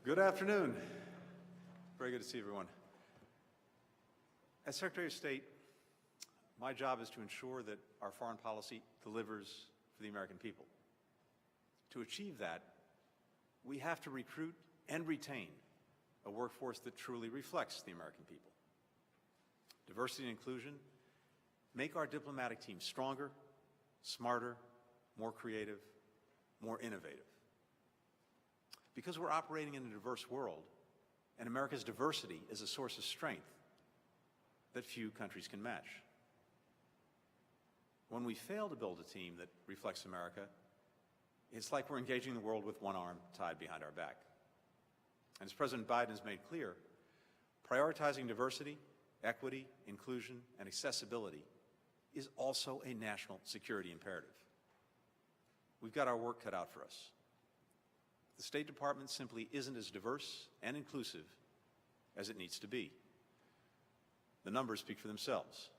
Good afternoon. Very good to see everyone. As Secretary of State, my job is to ensure that our foreign policy delivers for the American people. To achieve that, we have to recruit and retain a workforce that truly reflects the American people. Diversity and inclusion make our diplomatic team stronger, smarter, more creative, more innovative. Because we're operating in a diverse world, and America's diversity is a source of strength that few countries can match. When we fail to build a team that reflects America, it's like we're engaging the world with one arm tied behind our back. And as President Biden has made clear, prioritizing diversity, equity, inclusion, and accessibility is also a national security imperative. We've got our work cut out for us. The State Department simply isn't as diverse and inclusive as it needs to be. The numbers speak for themselves.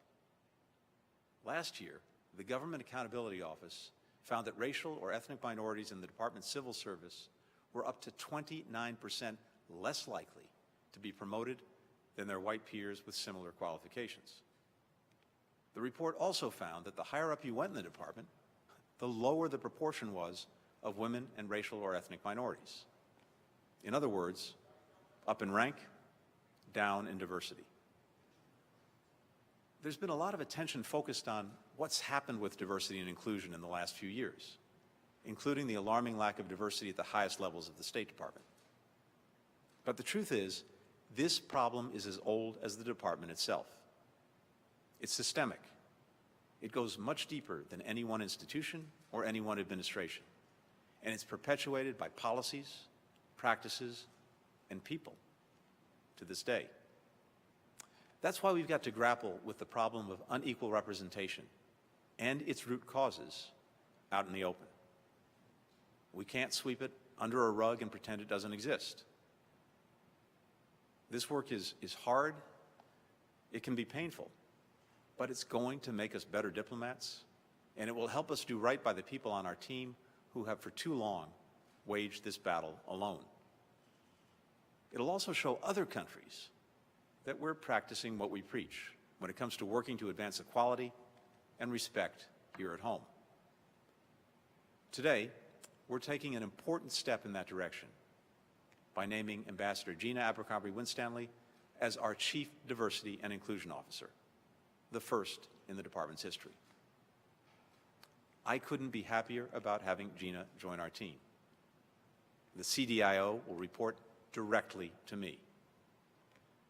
Last year, the Government Accountability Office found that racial or ethnic minorities in the Department's civil service were up to 29% less likely to be promoted than their white peers with similar qualifications. The report also found that the higher up you went in the department, the lower the proportion was of women and racial or ethnic minorities. In other words, up in rank, down in diversity. There's been a lot of attention focused on what's happened with diversity and inclusion in the last few years, including the alarming lack of diversity at the highest levels of the State Department. But the truth is, this problem is as old as the department itself. It's systemic. It goes much deeper than any one institution or any one administration. And it's perpetuated by policies, practices, and people to this day. That's why we've got to grapple with the problem of unequal representation and its root causes out in the open. We can't sweep it under a rug and pretend it doesn't exist. This work is hard, it can be painful, but it's going to make us better diplomats, and it will help us do right by the people on our team who have for too long waged this battle alone. It'll also show other countries that we're practicing what we preach when it comes to working to advance equality and respect here at home. Today, we're taking an important step in that direction by naming Ambassador Gina Abercrombie-Winstanley as our Chief Diversity and Inclusion Officer, the first in the department's history. I couldn't be happier about having Gina join our team. The CDIO will report directly to me.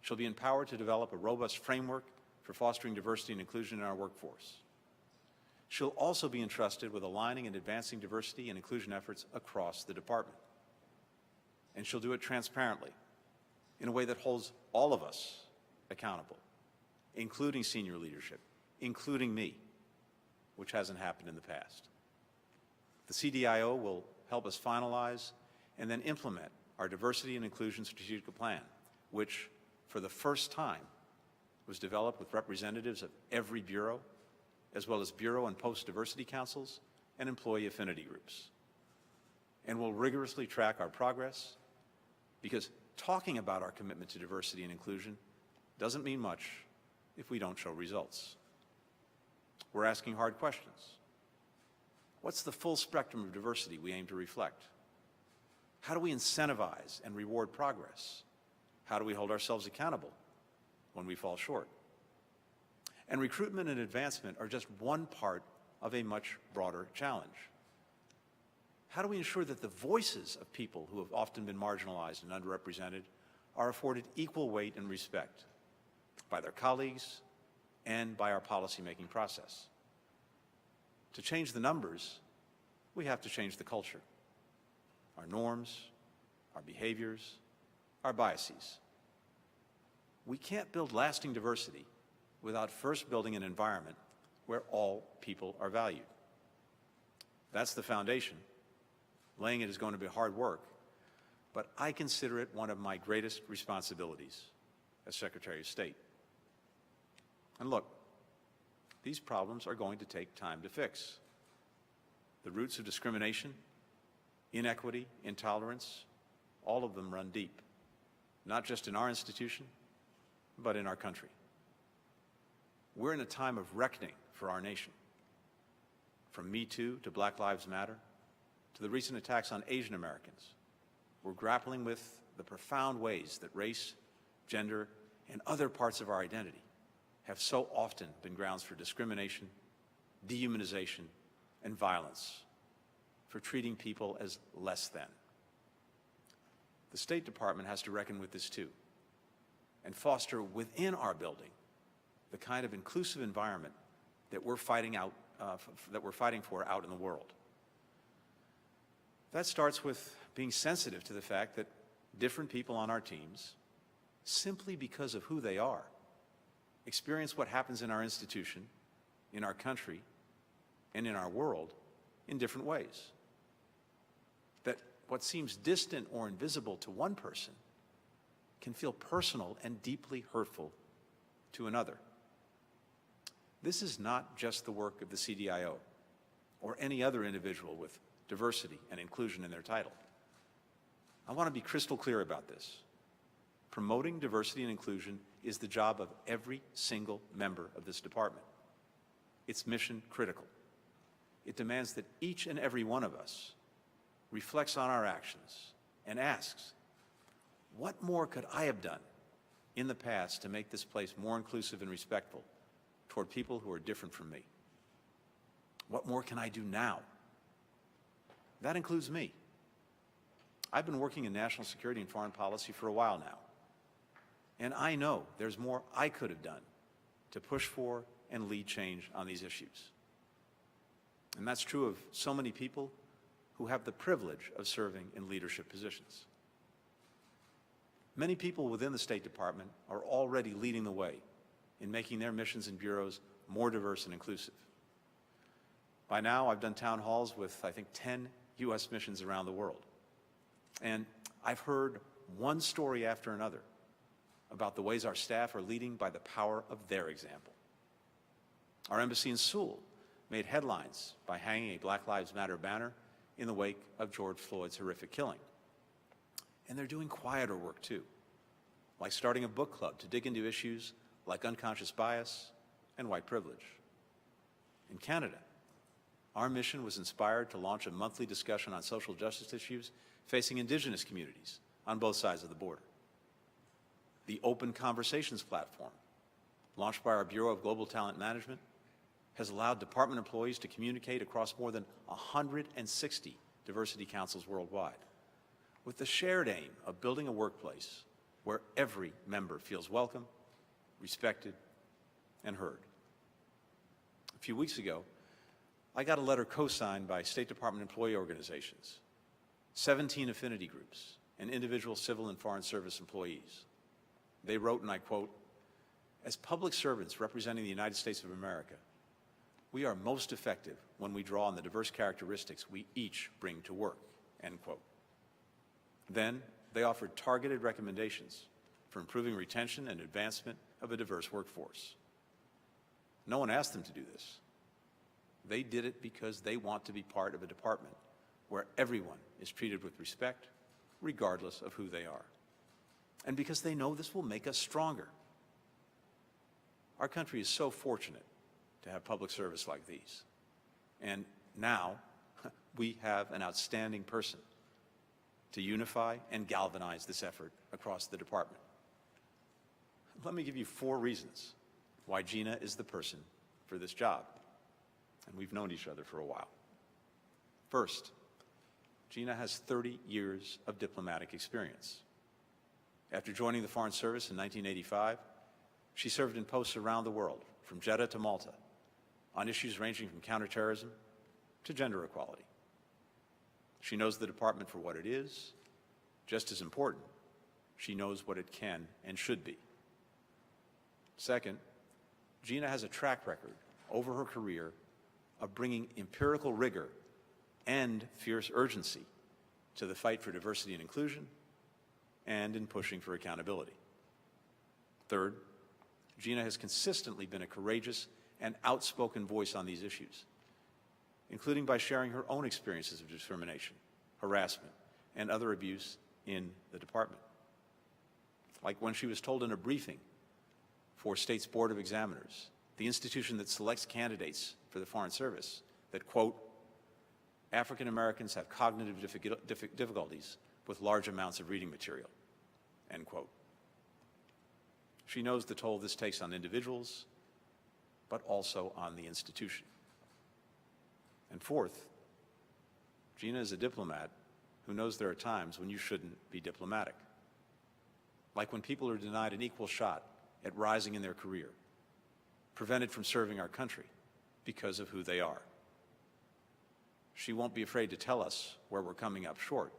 She'll be empowered to develop a robust framework for fostering diversity and inclusion in our workforce. She'll also be entrusted with aligning and advancing diversity and inclusion efforts across the department. And she'll do it transparently, in a way that holds all of us accountable, including senior leadership, including me, which hasn't happened in the past. The CDIO will help us finalize and then implement our diversity and inclusion strategic plan, which, for the first time, was developed with representatives of every bureau, as well as bureau and post-diversity councils and employee affinity groups. And we'll rigorously track our progress, because talking about our commitment to diversity and inclusion doesn't mean much if we don't show results. We're asking hard questions. What's the full spectrum of diversity we aim to reflect? How do we incentivize and reward progress? How do we hold ourselves accountable when we fall short? And recruitment and advancement are just one part of a much broader challenge. How do we ensure that the voices of people who have often been marginalized and underrepresented are afforded equal weight and respect by their colleagues and by our policymaking process? To change the numbers, we have to change the culture, our norms, our behaviors, our biases. We can't build lasting diversity without first building an environment where all people are valued. That's the foundation. Laying it is going to be hard work, but I consider it one of my greatest responsibilities as Secretary of State. And look, these problems are going to take time to fix. The roots of discrimination, inequity, intolerance all of them run deep, not just in our institution, but in our country. We're in a time of reckoning for our nation. From Me Too to Black Lives Matter, to the recent attacks on Asian Americans, we're grappling with the profound ways that race, gender, and other parts of our identity have so often been grounds for discrimination, dehumanization, and violence, for treating people as less than. The State Department has to reckon with this too, and foster within our building the kind of inclusive environment that we're fighting for out in the world. That starts with being sensitive to the fact that different people on our teams, simply because of who they are, experience what happens in our institution, in our country, and in our world in different ways. That what seems distant or invisible to one person can feel personal and deeply hurtful to another. This is not just the work of the CDIO or any other individual with diversity and inclusion in their title. I want to be crystal clear about this. Promoting diversity and inclusion is the job of every single member of this department. It's mission critical. It demands that each and every one of us reflects on our actions and asks, what more could I have done in the past to make this place more inclusive and respectful toward people who are different from me? What more can I do now? That includes me. I've been working in national security and foreign policy for a while now, and I know there's more I could have done to push for and lead change on these issues. And that's true of so many people who have the privilege of serving in leadership positions. Many people within the State Department are already leading the way in making their missions and bureaus more diverse and inclusive. By now, I've done town halls with, I think, 10 U.S. missions around the world. And I've heard one story after another about the ways our staff are leading by the power of their example. Our embassy in Seoul made headlines by hanging a Black Lives Matter banner in the wake of George Floyd's horrific killing. And they're doing quieter work too, like starting a book club to dig into issues like unconscious bias and white privilege. In Canada, our mission was inspired to launch a monthly discussion on social justice issues facing Indigenous communities on both sides of the border. The Open Conversations platform, launched by our Bureau of Global Talent Management, has allowed department employees to communicate across more than 160 diversity councils worldwide, with the shared aim of building a workplace where every member feels welcome, respected, and heard. A few weeks ago, I got a letter co-signed by State Department employee organizations, 17 affinity groups, and individual civil and foreign service employees. They wrote, and I quote, "As public servants representing the United States of America, we are most effective when we draw on the diverse characteristics we each bring to work," end quote. Then they offered targeted recommendations for improving retention and advancement of a diverse workforce. No one asked them to do this. They did it because they want to be part of a department where everyone is treated with respect, regardless of who they are. And because they know this will make us stronger. Our country is so fortunate to have public service like these. And now we have an outstanding person to unify and galvanize this effort across the department. Let me give you 4 reasons why Gina is the person for this job. And we've known each other for a while. First, Gina has 30 years of diplomatic experience. After joining the Foreign Service in 1985, she served in posts around the world, from Jeddah to Malta, on issues ranging from counterterrorism to gender equality. She knows the department for what it is. Just as important, she knows what it can and should be. Second, Gina has a track record over her career of bringing empirical rigor and fierce urgency to the fight for diversity and inclusion and in pushing for accountability. Third, Gina has consistently been a courageous and outspoken voice on these issues, including by sharing her own experiences of discrimination, harassment, and other abuse in the department. Like when she was told in a briefing for State's Board of Examiners, the institution that selects candidates for the Foreign Service, that, quote, African Americans have cognitive difficulties with large amounts of reading material, end quote. She knows the toll this takes on individuals, but also on the institution. And fourth, Gina is a diplomat who knows there are times when you shouldn't be diplomatic. Like when people are denied an equal shot at rising in their career, prevented from serving our country because of who they are. She won't be afraid to tell us where we're coming up short.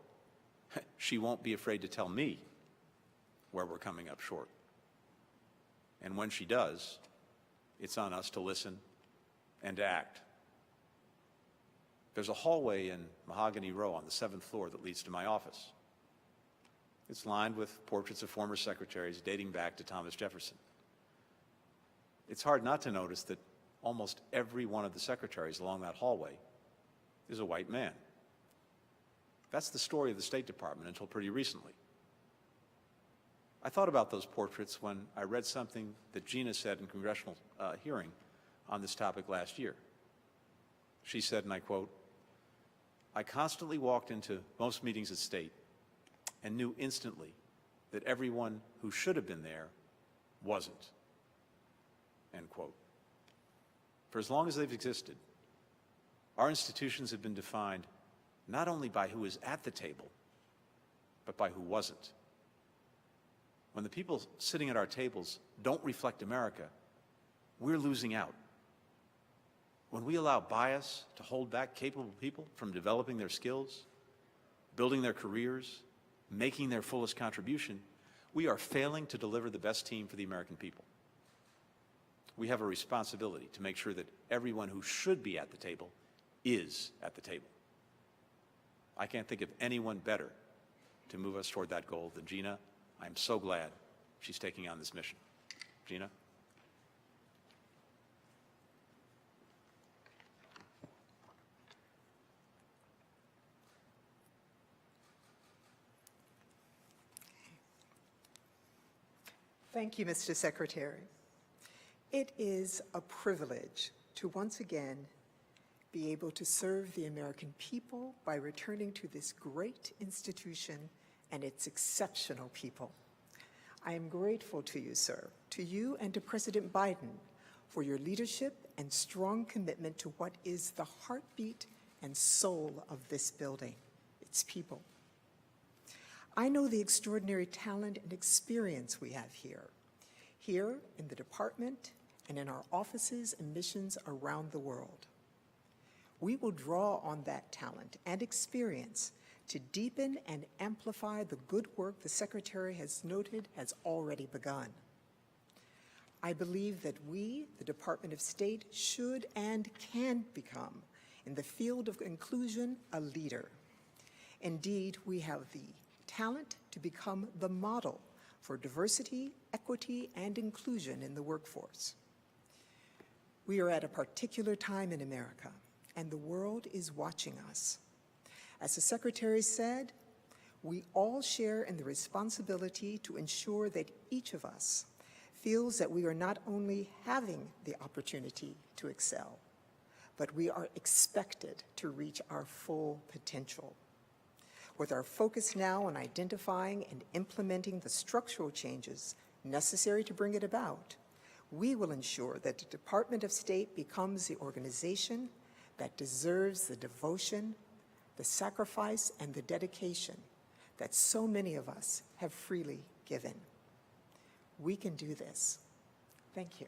She won't be afraid to tell me where we're coming up short. And when she does, it's on us to listen and to act. There's a hallway in Mahogany Row on the 7th floor that leads to my office. It's lined with portraits of former secretaries dating back to Thomas Jefferson. It's hard not to notice that almost every one of the secretaries along that hallway is a white man. That's the story of the State Department until pretty recently. I thought about those portraits when I read something that Gina said in congressional hearing on this topic last year. She said, and I quote, I constantly walked into most meetings at State and knew instantly that everyone who should have been there wasn't, end quote. For as long as they've existed, our institutions have been defined not only by who is at the table, but by who wasn't. When the people sitting at our tables don't reflect America, we're losing out. When we allow bias to hold back capable people from developing their skills, building their careers, making their fullest contribution, we are failing to deliver the best team for the American people. We have a responsibility to make sure that everyone who should be at the table is at the table. I can't think of anyone better to move us toward that goal than Gina. I'm so glad she's taking on this mission. Gina? Thank you, Mr. Secretary. It is a privilege to once again be able to serve the American people by returning to this great institution and its exceptional people. I am grateful to you, sir, to you and to President Biden for your leadership and strong commitment to what is the heartbeat and soul of this building, its people. I know the extraordinary talent and experience we have here in the department and in our offices and missions around the world. We will draw on that talent and experience to deepen and amplify the good work the Secretary has noted has already begun. I believe that we, the Department of State, should and can become, in the field of inclusion, a leader. Indeed, we have the talent to become the model for diversity, equity, and inclusion in the workforce. We are at a particular time in America, and the world is watching us. As the Secretary said, we all share in the responsibility to ensure that each of us feels that we are not only having the opportunity to excel, but we are expected to reach our full potential. With our focus now on identifying and implementing the structural changes necessary to bring it about, we will ensure that the Department of State becomes the organization that deserves the devotion, the sacrifice, and the dedication that so many of us have freely given. We can do this. Thank you.